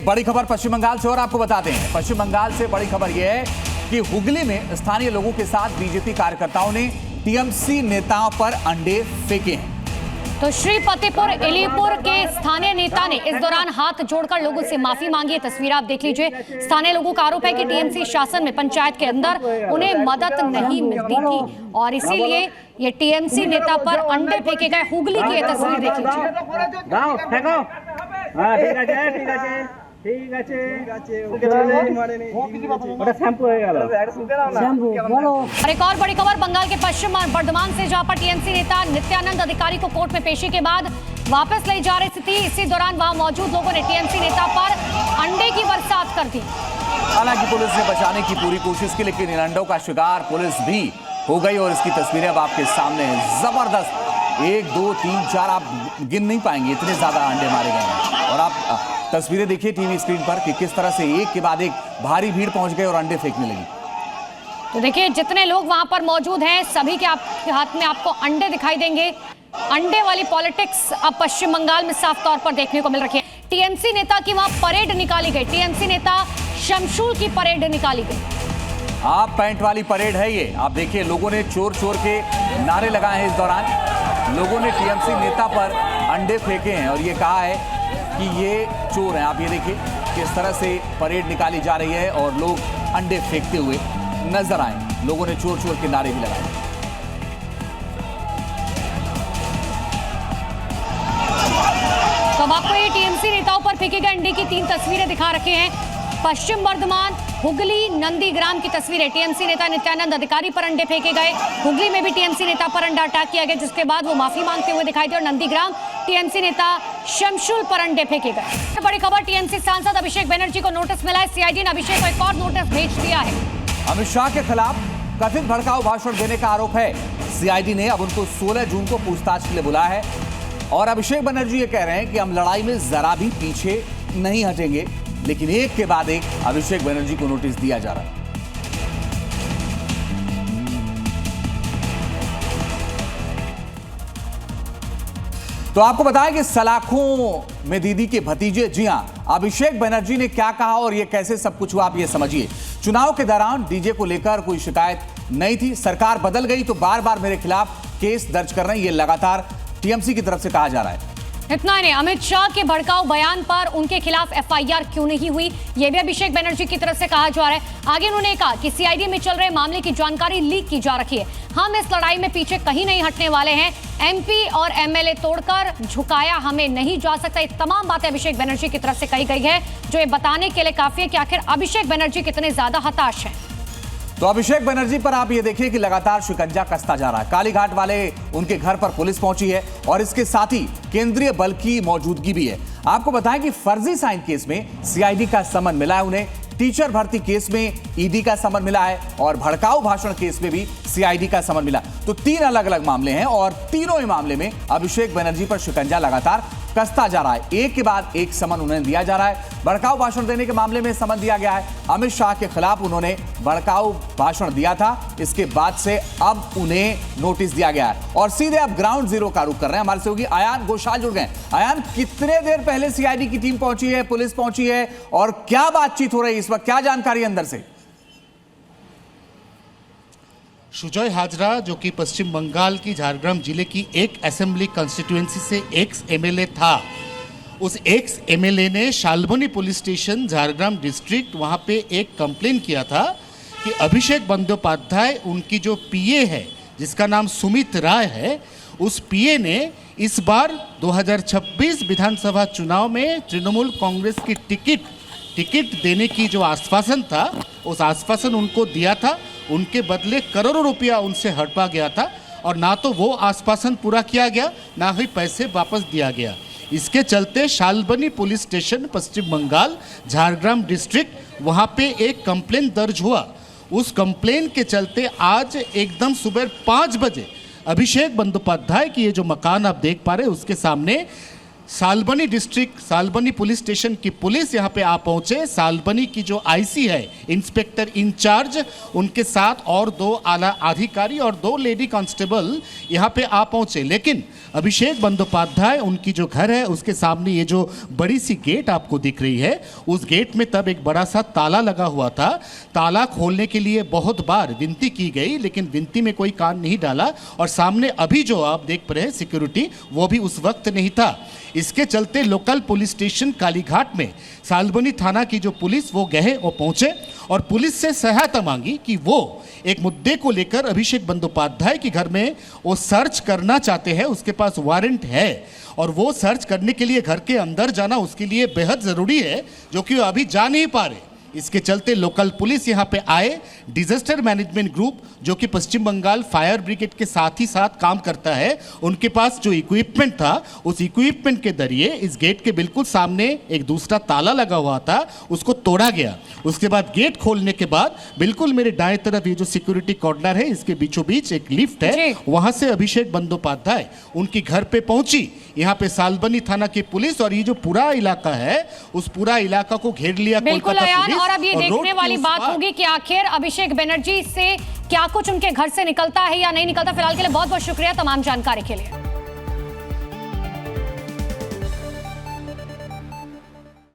बड़ी खबर पश्चिम बंगाल से और आपको बताते हैं। पश्चिम बंगाल से बड़ी खबर यह है कि हुगली में स्थानीय लोगों के साथ बीजेपी कार्यकर्ताओं ने टीएमसी नेताओं पर अंडे फेंके हैं। तो श्रीपतिपुर इलीपुर के स्थानीय नेता ने इस दौरान हाथ जोड़कर लोगों से माफी मांगी है। तस्वीर आप देख लीजिए। स्थानीय लोगों का आरोप है कि टीएमसी शासन में पंचायत के अंदर उन्हें मदद नहीं मिलती थी और इसीलिए ये टीएमसी नेता पर अंडे फेंके गए। हुगली की ये तस्वीर देख लीजिए। और एक और बड़ी खबर बंगाल के पश्चिम बर्धमान से, जहां पर टीएमसी नेता नित्यानंद अधिकारी को कोर्ट में पेशी के बाद वापस ले जा रही थी। इसी दौरान वहां मौजूद लोगों ने टीएमसी नेता पर अंडे की बरसात कर दी। हालांकि पुलिस ने बचाने की पूरी कोशिश की, लेकिन इन अंडों का शिकार पुलिस भी हो गई और इसकी तस्वीरें अब आपके सामने हैं। जबरदस्त 1 2 3 4 आप गिन नहीं पाएंगे, इतने ज्यादा अंडे मारे गए हैं। और आप तस्वीरें देखिए टीवी स्क्रीन पर कि किस तरह से एक के बाद एक भारी भीड़ पहुंच गई और अंडे फेंकने लगी। तो देखिए जितने लोग वहां पर मौजूद हैं सभी के हाथ में आपको अंडे दिखाई देंगे। अंडे वाली पॉलिटिक्स अब पश्चिम बंगाल में साफ तौर पर देखने को मिल रही है। टीएमसी नेता की वहां परेड निकाली गई। टीएमसी नेता शमशूल की परेड निकाली गई। आप पैंट वाली परेड है ये। आप देखिए लोगों ने चोर चोर के नारे लगाए हैं। इस दौरान लोगों ने टीएमसी नेता पर अंडे फेंके हैं और ये कहा है कि ये चोर हैं। आप ये देखिए किस तरह से परेड निकाली जा रही है और लोग अंडे फेंकते हुए नजर आए। लोगों ने चोर चोर के नारे भी लगाए। तो अब आपको ये टीएमसी नेताओं पर फेंके गए अंडे की 3 तस्वीरें दिखा रखे हैं। पश्चिम बर्धमान, हुगली, नंदीग्राम की तस्वीर है। टीएमसी नेता नित्यानंद अधिकारी पर अंडे फेंके गए। हुगली में भी टीएमसी नेता पर अंडा अटैक किया गया, जिसके बाद वो माफी मांगते हुए दिखाई दिए। और नंदीग्राम टीएमसी नेता शमशूल पर अंडे फेंके गए। बड़ी खबर, टीएमसी सांसद अभिषेक बनर्जी को नोटिस मिला है। सीआईडी ने अभिषेक को एक और नोटिस भेज दिया है। अमित शाह के खिलाफ कथित भड़काऊ भाषण देने का आरोप है। सीआईडी ने अब उनको 16 जून को पूछताछ के लिए बुलाया है और अभिषेक बनर्जी ये कह रहे हैं कि हम लड़ाई में जरा भी पीछे नहीं हटेंगे। लेकिन एक के बाद एक अभिषेक बनर्जी को नोटिस दिया जा रहा है। तो आपको बताएं कि सलाखों में दीदी के भतीजे, जी हां, अभिषेक बनर्जी ने क्या कहा और यह कैसे सब कुछ हुआ, आप ये समझिए। चुनाव के दौरान डीजे को लेकर कोई शिकायत नहीं थी। सरकार बदल गई तो बार बार मेरे खिलाफ केस दर्ज कर रहे हैं, ये लगातार टीएमसी की तरफ से कहा जा रहा है। इतना ही नहीं, अमित शाह के भड़काऊ बयान पर उनके खिलाफ एफआईआर क्यों नहीं हुई, यह भी अभिषेक बनर्जी की तरफ से कहा जा रहा है। आगे उन्होंने कहा कि सीआईडी में चल रहे मामले की जानकारी लीक की जा रही है। हम इस लड़ाई में पीछे कहीं नहीं हटने वाले हैं। एमपी और एमएलए तोड़कर झुकाया हमें नहीं जा सकता। ये तमाम बातें अभिषेक बनर्जी की तरफ से कही गई है, जो ये बताने के लिए काफी है कि आखिर अभिषेक बनर्जी कितने ज्यादा हताश हैं। तो अभिषेक बनर्जी पर आप ये देखिए कि लगातार शिकंजा कसता जा रहा है। कालीघाट वाले उनके घर पर पुलिस पहुंची है और इसके साथ ही केंद्रीय बल की मौजूदगी भी है। आपको बताएं कि फर्जी साइन केस में सीआईडी का समन मिला है उन्हें, टीचर भर्ती केस में ईडी का समन मिला है और भड़काऊ भाषण केस में भी सीआईडी का समन मिला। तो 3 अलग अलग मामले हैं और तीनों ही मामले में अभिषेक बनर्जी पर शिकंजा लगातार कसता जा रहा है। एक के बाद एक समन उन्हें दिया जा रहा है। भड़काऊ भाषण देने के मामले में समन दिया गया है। अमित शाह के खिलाफ उन्होंने भड़काऊ भाषण दिया था, इसके बाद से अब उन्हें नोटिस दिया गया है और सीधे अब ग्राउंड जीरो का रुख कर रहे हैं। हमारे सहयोगी आयान घोषाल जुड़ गए। आयान, कितने देर पहले सीआईडी की टीम पहुंची है, पुलिस पहुंची है और क्या बातचीत हो रही है इस वक्त, क्या जानकारी अंदर से? सुजय हाजरा, जो कि पश्चिम बंगाल की झारग्राम जिले की एक असेंबली कॉन्स्टिट्यूएंसी से एक्स एमएलए था, उस एक्स एमएलए ने शाल्बनी पुलिस स्टेशन झारग्राम डिस्ट्रिक्ट वहां पे एक कंप्लेन किया था कि अभिषेक बंदोपाध्याय, उनकी जो पीए है जिसका नाम सुमित राय है, उस पीए ने इस बार 2026 विधानसभा चुनाव में तृणमूल कांग्रेस की टिकट देने की जो आश्वासन था, उस आश्वासन उनको दिया था। उनके बदले करोड़ों रुपया उनसे हड़पा गया था और ना तो वो आश्वासन पूरा किया गया, ना ही पैसे वापस दिया गया। इसके चलते शाल्बनी पुलिस स्टेशन, पश्चिम बंगाल, झारग्राम डिस्ट्रिक्ट, वहाँ पे एक कंप्लेन दर्ज हुआ। उस कंप्लेन के चलते आज एकदम सुबह 5 बजे अभिषेक बंदोपाध्याय की ये जो मकान आप देख पा रहे हैं, उसके सामने Salboni district Salboni police station की पुलिस यहाँ पे आ पहुंचे। सालबनी की जो आईसी है, इंस्पेक्टर इंचार्ज, उनके साथ और 2 आला अधिकारी और 2 लेडी कांस्टेबल यहाँ पे आ पहुंचे। लेकिन अभिषेक बंदोपाध्याय, उनकी जो घर है उसके सामने ये जो बड़ी सी गेट आपको दिख रही है, उस गेट में तब एक बड़ा सा ताला लगा हुआ था। ताला खोलने के लिए बहुत बार विनती की गई, लेकिन विनती में कोई कान नहीं डाला। और सामने अभी जो आप देख रहे हैं सिक्योरिटी, वो भी उस वक्त नहीं था। इसके चलते लोकल पुलिस स्टेशन कालीघाट में सालबनी थाना की जो पुलिस वो गए और पहुंचे और पुलिस से सहायता मांगी कि वो एक मुद्दे को लेकर अभिषेक बंदोपाध्याय के घर में वो सर्च करना चाहते हैं। उसके पास वारंट है और वो सर्च करने के लिए घर के अंदर जाना उसके लिए बेहद ज़रूरी है, जो कि वो अभी जा नहीं पा रहे। इसके चलते लोकल पुलिस यहाँ पे आए। डिजास्टर मैनेजमेंट ग्रुप, जो कि पश्चिम बंगाल फायर ब्रिगेड के साथ ही साथ काम करता है, उनके पास जो इक्विपमेंट था, उस इक्विपमेंट के जरिए इस गेट के बिल्कुल सामने एक दूसरा ताला लगा हुआ था, उसको तोड़ा गया। उसके बाद गेट खोलने के बाद बिल्कुल मेरे दाएं तरफ ये जो सिक्योरिटी कॉर्नर है, इसके बीचों बीच एक लिफ्ट है, वहां से अभिषेक बंदोपाध्याय उनकी घर पे पहुंची। यहाँ पे सालबनी थाना की पुलिस और ये जो पूरा इलाका है, उस पूरा इलाका को घेर लिया कोलकाता पुलिस। और अब ये देखने वाली बात होगी कि आखिर अभिषेक बनर्जी से क्या कुछ उनके घर से निकलता है या नहीं निकलता। फिलहाल के लिए बहुत बहुत शुक्रिया तमाम जानकारी के लिए।